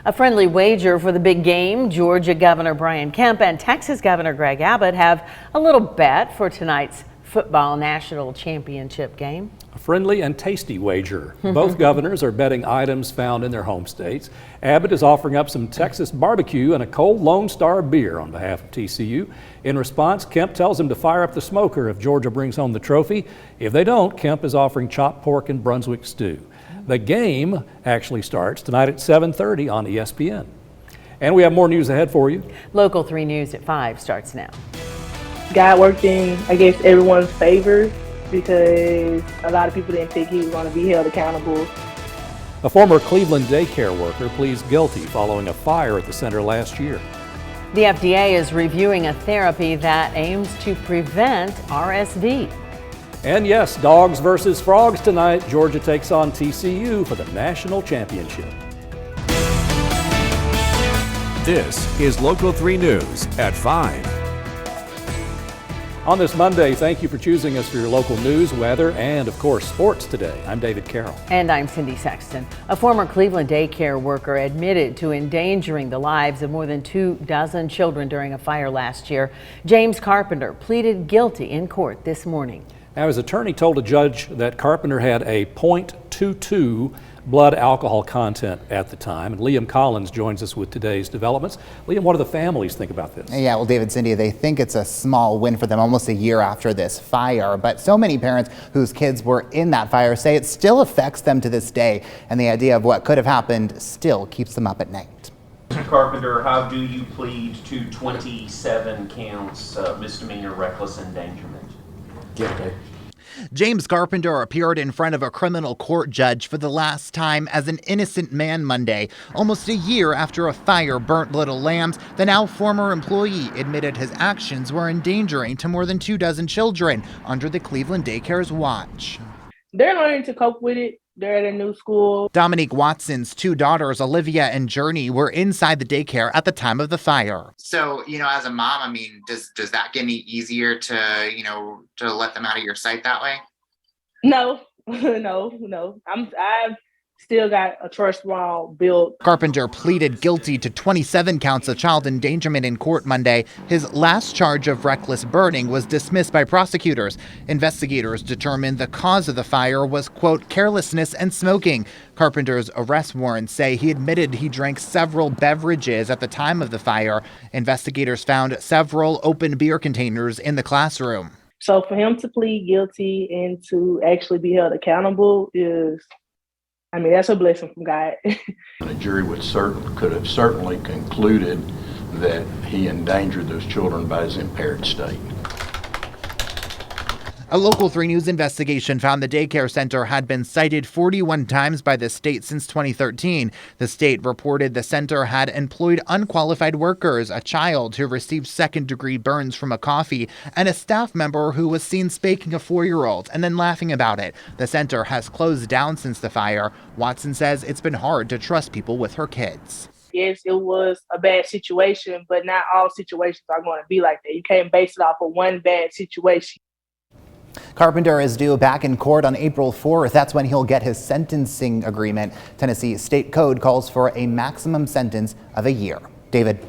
A friendly wager for the big game. Georgia Governor Brian Kemp and Texas Governor Greg Abbott have a little bet for tonight's football national championship game. A friendly and tasty wager. Both governors are betting items found in their home states. Abbott is offering up some Texas barbecue and a cold Lone Star beer on behalf of TCU. In response, Kemp tells him to fire up the smoker if Georgia brings home the trophy. If they don't, Kemp is offering chopped pork and Brunswick stew. The game actually starts tonight at 7:30 on ESPN. And we have more news ahead for you. Local 3 News at 5 starts now. God worked in, I guess, everyone's favor because a lot of people didn't think he was going to be held accountable. A former Cleveland daycare worker pleads guilty following a fire at the center last year. The FDA is reviewing a therapy that aims to prevent RSV. And yes, dogs versus frogs tonight. Georgia takes on TCU for the national championship. This is Local 3 News at 5. On this Monday, thank you for choosing us for your local news, weather, and of course, sports today. I'm David Carroll. And I'm Cindy Sexton. A former Cleveland daycare worker admitted to endangering the lives of more than 24 children during a fire last year. James Carpenter pleaded guilty in court this morning. Now, his attorney told a judge that Carpenter had a .22 blood alcohol content at the time. And Liam Collins joins us with today's developments. Liam, what do the families think about this? Yeah, well, David, Cindy, they think it's a small win for them almost a year after this fire. But so many parents whose kids were in that fire say it still affects them to this day. And the idea of what could have happened still keeps them up at night. Mr. Carpenter, how do you plead to 27 counts misdemeanor reckless endangerment? Guilty. James Carpenter appeared in front of a criminal court judge for the last time as an innocent man Monday, almost a year after a fire burnt little lambs. The now former employee admitted his actions were endangering to more than 24 children under the Cleveland daycare's watch. They're learning to cope with it. They're at a new school. Dominique Watson's 2 daughters, Olivia and Journey, were inside the daycare at the time of the fire. So, as a mom, I mean, does that get any easier to, to let them out of your sight that way? No, no. I've still got a trust wall built. Carpenter pleaded guilty to 27 counts of child endangerment in court Monday. His last charge of reckless burning was dismissed by prosecutors. Investigators determined the cause of the fire was, quote, carelessness and smoking. Carpenter's arrest warrants say he admitted he drank several beverages at the time of the fire. Investigators found several open beer containers in the classroom. So for him to plead guilty and to actually be held accountable that's a blessing from God. The jury could have certainly concluded that he endangered those children by his impaired state. A Local 3 News investigation found the daycare center had been cited 41 times by the state since 2013. The state reported the center had employed unqualified workers, a child who received second-degree burns from a coffee, and a staff member who was seen spanking a 4-year-old and then laughing about it. The center has closed down since the fire. Watson says it's been hard to trust people with her kids. Yes, it was a bad situation, but not all situations are going to be like that. You can't base it off of one bad situation. Carpenter is due back in court on April 4th. That's when he'll get his sentencing agreement. Tennessee state code calls for a maximum sentence of a year. David.